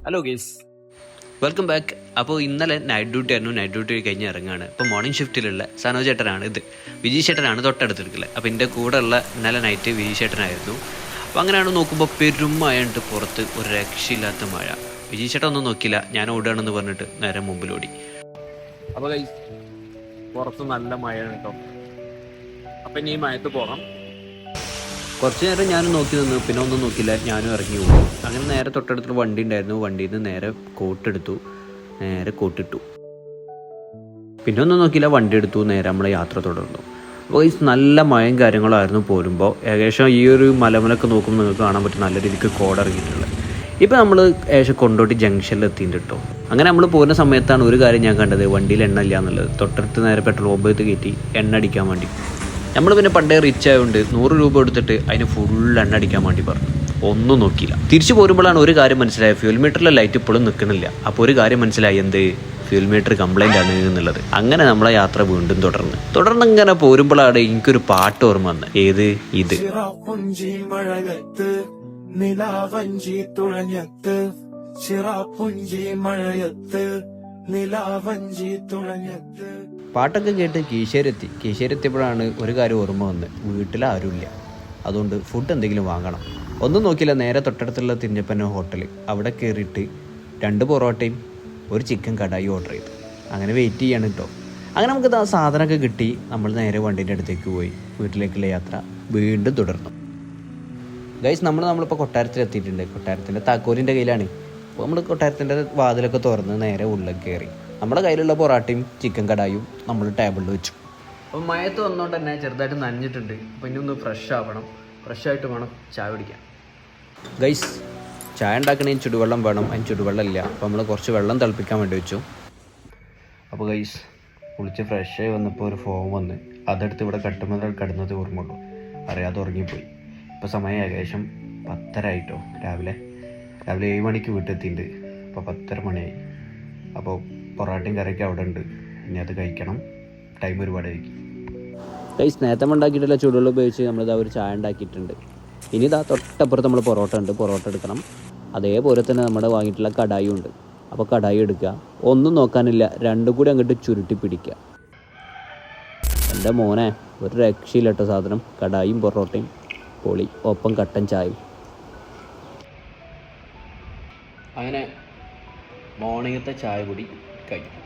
Hello guys, welcome back. അപ്പോൾ ഇന്നലെ night duty ആയിരുന്നു. നൈറ്റ് ഡ്യൂട്ടി കഴിഞ്ഞ് ഇറങ്ങുകയാണ്. ഇപ്പോൾ മോർണിംഗ് ഷിഫ്റ്റിലുള്ള സനോജ് ചേട്ടനാണ് ഇത്. വിജയ് ചേട്ടനാണ് തൊട്ടടുത്തിരിക്കുന്നത്. അപ്പോൾ എൻ്റെ കൂടെ ഉള്ള ഇന്നലെ നൈറ്റ് വിജയ് ചേട്ടനായിരുന്നു. അപ്പോൾ അങ്ങനെയാണ് നോക്കുമ്പോൾ പെരും മഴയുണ്ട് പുറത്ത്, ഒരു രക്ഷയില്ലാത്ത മഴ. വിജയ് ചേട്ടൻ ഒന്നും നോക്കിയില്ല, ഞാൻ ഓടുകയാണെന്ന് പറഞ്ഞിട്ട് നേരെ മുമ്പിലോടി. അപ്പോൾ ഗൈസ്, പുറത്ത് നല്ല മഴയാണ് കേട്ടോ. അപ്പം ഇനി ഈ മഴത്ത് പോകാം. കുറച്ച് നേരം ഞാനും നോക്കി നിന്നു, പിന്നെ ഒന്നും നോക്കില്ല, ഞാനും ഇറങ്ങി പോയി. അങ്ങനെ നേരെ തൊട്ടടുത്തൊരു വണ്ടി ഉണ്ടായിരുന്നു. വണ്ടിയിൽ നിന്ന് നേരെ കോട്ടെടുത്തു, നേരെ കോട്ടിട്ടു. പിന്നെ ഒന്നും നോക്കിയില്ല, വണ്ടി എടുത്തു, നേരെ നമ്മളെ യാത്ര തുടർന്നു. അപ്പോൾ ഈ നല്ല മഴയും കാര്യങ്ങളായിരുന്നു പോരുമ്പോൾ. ഏകദേശം ഈ ഒരു മലമലൊക്കെ നോക്കുമ്പോൾ നിങ്ങൾക്ക് കാണാൻ പറ്റും നല്ല രീതിക്ക് കോട് ഇറങ്ങിയിട്ടുള്ളത്. ഇപ്പോൾ നമ്മൾ ഏകദേശം കൊണ്ടോട്ടി ജംഗ്ഷനിൽ എത്തിയിട്ടുണ്ട് കേട്ടോ. അങ്ങനെ നമ്മൾ പോകുന്ന സമയത്താണ് ഒരു കാര്യം ഞാൻ കണ്ടത്, വണ്ടിയിൽ എണ്ണ ഇല്ല എന്നുള്ളത്. തൊട്ടടുത്ത് നേരെ പെട്രോൾ പമ്പ് കയറ്റി എണ്ണ അടിക്കാൻ വേണ്ടി. നമ്മൾ പിന്നെ പണ്ടേ റിച്ച് ആയതുകൊണ്ട് 100 രൂപ എടുത്തിട്ട് അതിന് ഫുൾ എണ്ണ അടിക്കാൻ വേണ്ടി പറഞ്ഞു. ഒന്നും നോക്കിയില്ല. തിരിച്ചു പോരുമ്പോഴാണ് ഒരു കാര്യം മനസ്സിലായത്, ഫ്യൂൽ മീറ്ററിലെ ലൈറ്റ് ഇപ്പോഴും നിൽക്കുന്നില്ല. അപ്പോൾ ഒരു കാര്യം മനസ്സിലായി, എന്ത്, ഫ്യൂൽ മീറ്റർ കംപ്ലൈൻ്റ് ആണ് എന്നുള്ളത്. അങ്ങനെ നമ്മളെ യാത്ര വീണ്ടും തുടർന്ന് ഇങ്ങനെ പോരുമ്പോഴാണ് എനിക്കൊരു പാട്ട് ഓർമ്മ വന്നത്. ഏത്? ഇത്. പാട്ടൊക്കെ കേട്ട് കീശേരി എത്തിയപ്പോഴാണ് ഒരു കാര്യം ഓർമ്മ വന്നത്, വീട്ടിൽ ആരുമില്ല. അതുകൊണ്ട് ഫുഡ് എന്തെങ്കിലും വാങ്ങണം. ഒന്നും നോക്കില്ല, നേരെ തൊട്ടടുത്തുള്ള തിരിഞ്ഞപ്പന്ന ഹോട്ടൽ, അവിടെ കയറിയിട്ട് 2 പൊറോട്ടയും 1 ചിക്കൻ കടായി ഓർഡർ ചെയ്തു. അങ്ങനെ വെയിറ്റ് ചെയ്യാണ് കേട്ടോ. അങ്ങനെ നമുക്ക് ആ സാധനമൊക്കെ കിട്ടി. നമ്മൾ നേരെ വണ്ടീൻ്റെ അടുത്തേക്ക് പോയി വീട്ടിലേക്കുള്ള യാത്ര വീണ്ടും തുടർന്നു. ഗൈസ്, നമ്മളിപ്പോൾ കൊട്ടാരത്തിലെത്തിയിട്ടുണ്ട്. കൊട്ടാരത്തിൻ്റെ താക്കോലിൻ്റെ കയ്യിലാണ്. അപ്പോൾ നമ്മൾ കൊട്ടാരത്തിൻ്റെ വാതിലൊക്കെ തുറന്ന് നേരെ ഉള്ളിൽ കയറി. നമ്മുടെ കയ്യിലുള്ള പൊറാട്ടയും ചിക്കൻ കടായും നമ്മൾ ടേബിളിൽ വെച്ചു. അപ്പോൾ മഴത്ത് വന്നുകൊണ്ട് തന്നെ ചെറുതായിട്ട് നനഞ്ഞിട്ടുണ്ട്. അപ്പോൾ ഇനി ഒന്ന് ഫ്രഷ് ആവണം. ഫ്രഷായിട്ട് വേണം ചായ കുടിക്കാൻ. ഗൈസ്, ചായ ഉണ്ടാക്കണേന് ചുടുവെള്ളം വേണം. അതിന് ചുടുവെള്ളം ഇല്ല. അപ്പോൾ നമ്മൾ കുറച്ച് വെള്ളം തിളപ്പിക്കാൻ വേണ്ടി വെച്ചു. അപ്പോൾ ഗൈസ്, കുളിച്ച് ഫ്രഷായി വന്നപ്പോൾ ഒരു ഫോം വന്ന് അതെടുത്ത് ഇവിടെ കട്ടുമ്പോൾ കിടന്നത് ഓർമ്മയുള്ളൂ. അറിയാതെ ഉറങ്ങിപ്പോയി. ഇപ്പോൾ സമയം ഏകദേശം 10:30 ആയിട്ടോ. രാവിലെ 7 മണിക്ക് വീട്ടിലെത്തിയിട്ടുണ്ട്. ഇപ്പോൾ 10:30 മണിയായി. അപ്പോൾ പൊറാട്ടയും കറിയൊക്കെ അവിടെ ഉണ്ട്. ഇനി അത് കഴിക്കണം. ടൈം ഒരുപാട് കഴിക്കും. ഗൈസ്, നേരത്തെ ഉണ്ടാക്കിയിട്ടുള്ള ചൂടുവെള്ളം ഉപയോഗിച്ച് നമ്മളിതാ ഒരു ചായ ഉണ്ടാക്കിയിട്ടുണ്ട്. ഇനി ഇതാ തൊട്ടപ്പുറത്ത് നമ്മൾ പൊറോട്ട ഉണ്ട്, പൊറോട്ട എടുക്കണം. അതേപോലെ തന്നെ നമ്മുടെ വാങ്ങിയിട്ടുള്ള കടായും ഉണ്ട്. അപ്പോൾ കടായി എടുക്കുക. ഒന്നും നോക്കാനില്ല, രണ്ടും കൂടി അങ്ങോട്ട് ചുരുട്ടി പിടിക്കുക. എൻ്റെ മോനെ, ഒരു രക്ഷയില്ല കേട്ടോ സാധനം. കടായും പൊറോട്ടയും പൊളി, ഒപ്പം കട്ടൻ ചായയും. അങ്ങനെ മോർണിംഗത്തെ ചായ കൂടി കഴിഞ്ഞു.